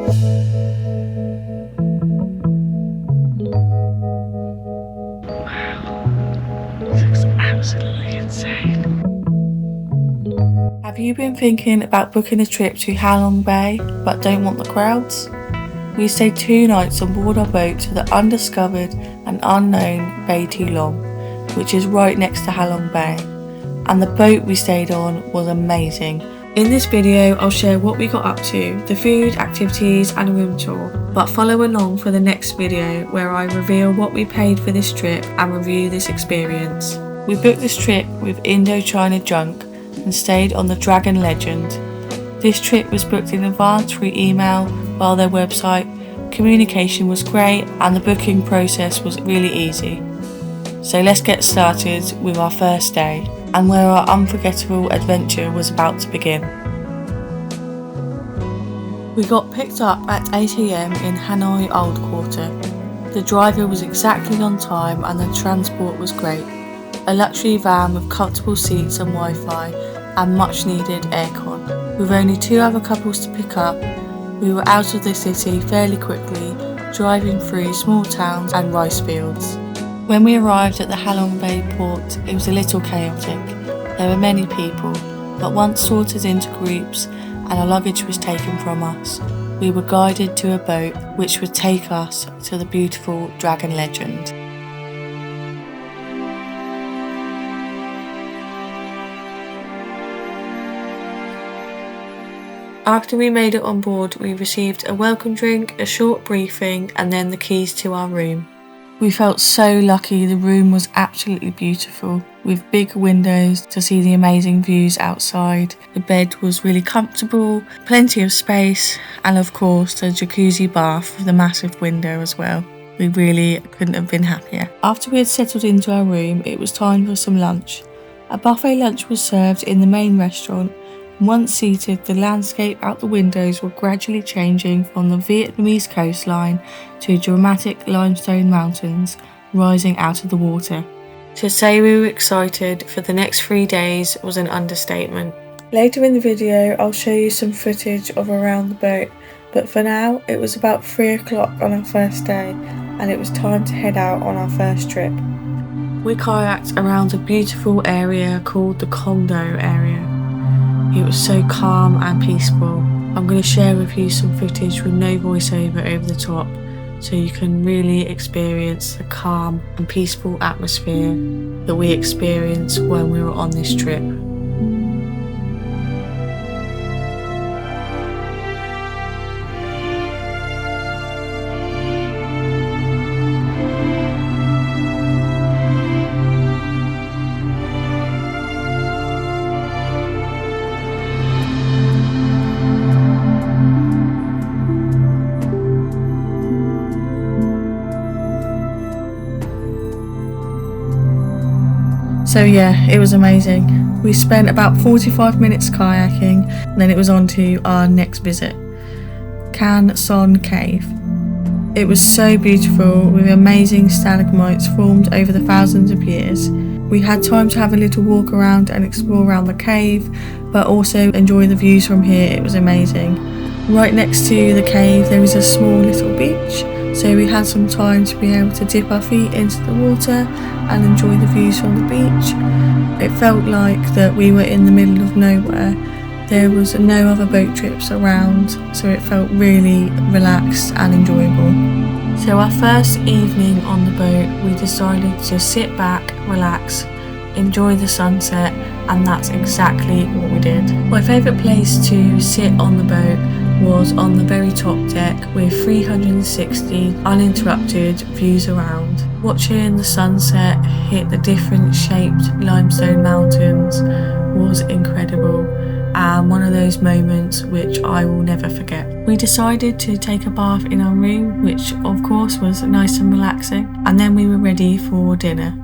This looks absolutely insane. Have you been thinking about booking a trip to Halong Bay but don't want the crowds? We stayed 2 nights on board our boat to the undiscovered and unknown Bay Long, which is right next to Halong Bay, and the boat we stayed on was amazing. In this video I'll share what we got up to, the food, activities and room tour, but follow along for the next video where I reveal what we paid for this trip and review this experience. We booked this trip with Indochina Junk and stayed on the Dragon Legend. This trip was booked in advance through email via their website. Communication was great and the booking process was really easy. So let's get started with our first day and where our unforgettable adventure was about to begin. We got picked up at 8 AM in Hanoi Old Quarter. The driver was exactly on time and the transport was great. A luxury van with comfortable seats and Wi-Fi and much needed aircon. With only 2 other couples to pick up, we were out of the city fairly quickly, driving through small towns and rice fields. When we arrived at the Halong Bay port, it was a little chaotic. There were many people, but once sorted into groups and our luggage was taken from us, we were guided to a boat which would take us to the beautiful Dragon Legend. After we made it on board, we received a welcome drink, a short briefing, and then the keys to our room. We felt so lucky. The room was absolutely beautiful, with big windows to see the amazing views outside. The bed was really comfortable, plenty of space, and of course the jacuzzi bath with a massive window as well. We really couldn't have been happier. After we had settled into our room, it was time for some lunch. A buffet lunch was served in the main restaurant. Once seated, the landscape out the windows were gradually changing from the Vietnamese coastline to dramatic limestone mountains rising out of the water. To say we were excited for the next 3 days was an understatement. Later in the video I'll show you some footage of around the boat, but for now it was about 3 o'clock on our first day and it was time to head out on our first trip. We kayaked around a beautiful area called the Condo area. It was so calm and peaceful. I'm going to share with you some footage with no voiceover over the top so you can really experience the calm and peaceful atmosphere that we experienced when we were on this trip. So yeah, it was amazing. We spent about 45 minutes kayaking, and then it was on to our next visit, Can Son Cave. It was so beautiful with amazing stalagmites formed over the thousands of years. We had time to have a little walk around and explore around the cave, but also enjoy the views from here. It was amazing. Right next to the cave there is a small little beach, so we had some time to be able to dip our feet into the water and enjoy the views from the beach. It felt like that we were in the middle of nowhere. There was no other boat trips around, so it felt really relaxed and enjoyable. So our first evening on the boat, we decided to sit back, relax, enjoy the sunset, and that's exactly what we did. My favourite place to sit on the boat was on the very top deck with 360 uninterrupted views around. Watching the sunset hit the different shaped limestone mountains was incredible, and one of those moments which I will never forget. We decided to take a bath in our room, which of course was nice and relaxing, and then we were ready for dinner.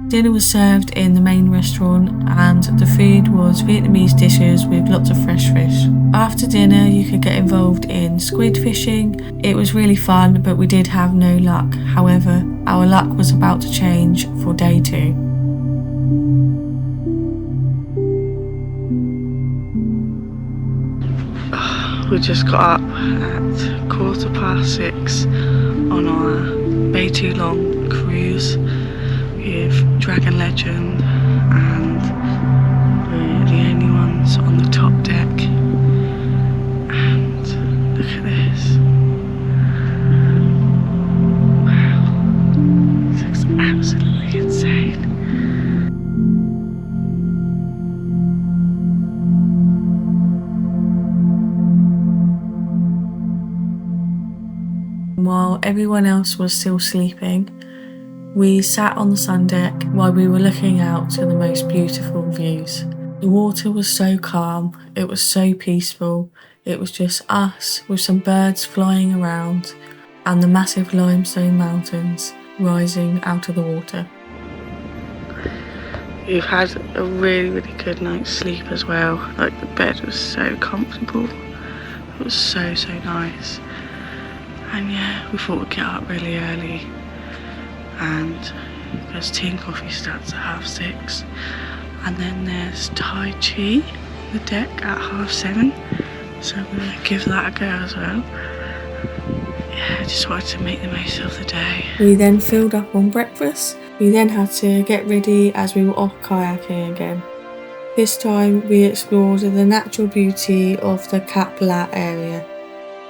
Dinner was served in the main restaurant and the food was Vietnamese dishes with lots of fresh fish. After dinner you could get involved in squid fishing. It was really fun, but we did have no luck. However, our luck was about to change for day 2. We just got up at 6:15 on our Bay Too Long cruise with Dragon Legend, and we're the only ones on the top deck. And look at this. Wow, this looks absolutely insane. While everyone else was still sleeping, we sat on the sun deck while we were looking out to the most beautiful views. The water was so calm, it was so peaceful. It was just us with some birds flying around and the massive limestone mountains rising out of the water. We've had a really good night's sleep as well. Like, the bed was so comfortable. It was so nice. And yeah, we thought we'd get up really early, and there's tea and coffee starts at 6:30, and then there's Tai Chi on the deck at 7:30, so I'm gonna give that a go as well. Yeah, I just wanted to make the most of the day. We then filled up on breakfast. We then had to get ready as we were off kayaking again. This time we explored the natural beauty of the Kap Lat area.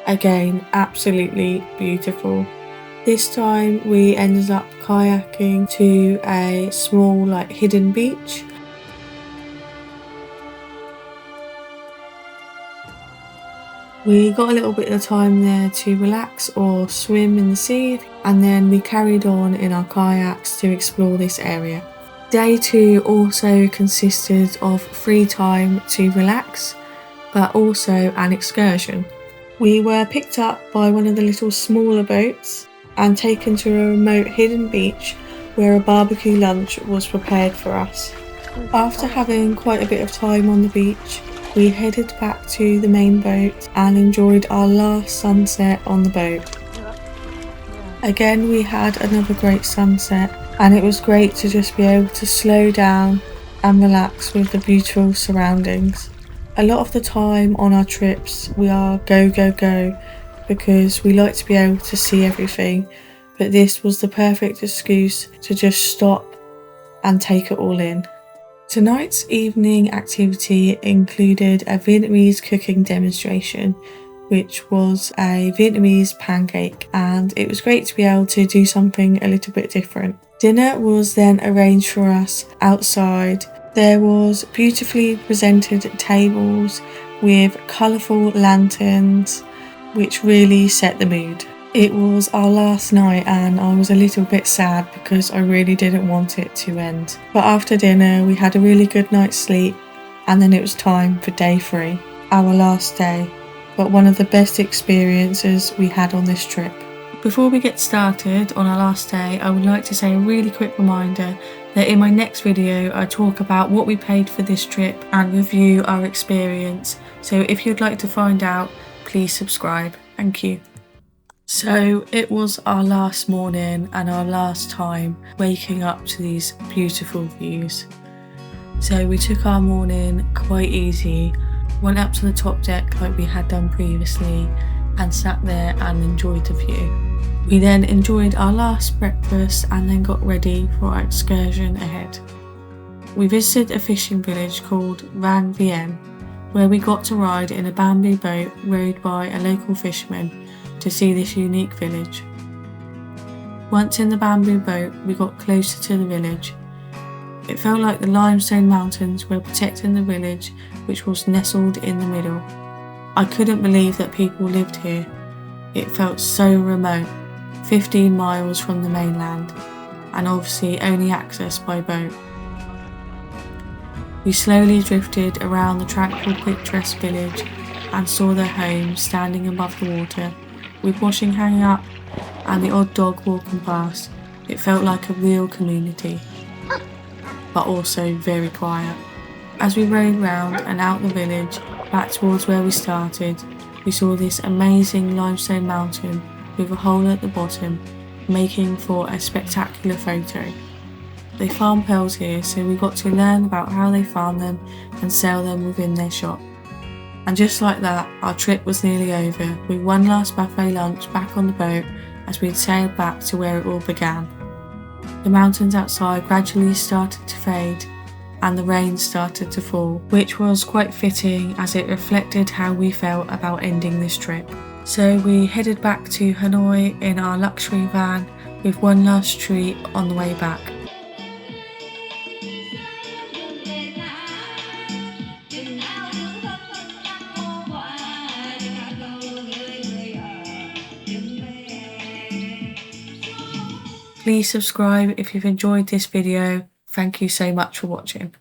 Again, absolutely beautiful. This time we ended up kayaking to a small hidden beach. We got a little bit of time there to relax or swim in the sea, and then we carried on in our kayaks to explore this area. Day 2 also consisted of free time to relax, but also an excursion. We were picked up by one of the little smaller boats and taken to a remote hidden beach where a barbecue lunch was prepared for us. After having quite a bit of time on the beach, we headed back to the main boat and enjoyed our last sunset on the boat. Again, we had another great sunset, and it was great to just be able to slow down and relax with the beautiful surroundings. A lot of the time on our trips we are go because we like to be able to see everything, but this was the perfect excuse to just stop and take it all in. Tonight's evening activity included a Vietnamese cooking demonstration, which was a Vietnamese pancake, and it was great to be able to do something a little bit different. Dinner was then arranged for us outside. There was beautifully presented tables with colourful lanterns, which really set the mood. It was our last night and I was a little bit sad because I really didn't want it to end. But after dinner we had a really good night's sleep, and then it was time for day 3, our last day, but one of the best experiences we had on this trip. Before we get started on our last day, I would like to say a really quick reminder that in my next video I talk about what we paid for this trip and review our experience. So if you'd like to find out, please subscribe. Thank you. So it was our last morning and our last time waking up to these beautiful views. So we took our morning quite easy, went up to the top deck like we had done previously, and sat there and enjoyed the view. We then enjoyed our last breakfast and then got ready for our excursion ahead. We visited a fishing village called Van Vien, where we got to ride in a bamboo boat rowed by a local fisherman to see this unique village. Once in the bamboo boat, we got closer to the village. It felt like the limestone mountains were protecting the village, which was nestled in the middle. I couldn't believe that people lived here. It felt so remote, 15 miles from the mainland, and obviously only accessed by boat. We slowly drifted around the tranquil, picturesque village and saw their homes standing above the water, with washing hanging up and the odd dog walking past. It felt like a real community, but also very quiet. As we rode round and out the village, back towards where we started, we saw this amazing limestone mountain with a hole at the bottom, making for a spectacular photo. They farm pearls here, so we got to learn about how they farm them and sell them within their shop. And just like that, our trip was nearly over, with one last buffet lunch back on the boat as we sailed back to where it all began. The mountains outside gradually started to fade and the rain started to fall, which was quite fitting as it reflected how we felt about ending this trip. So we headed back to Hanoi in our luxury van with one last treat on the way back. Please subscribe if you've enjoyed this video. Thank you so much for watching.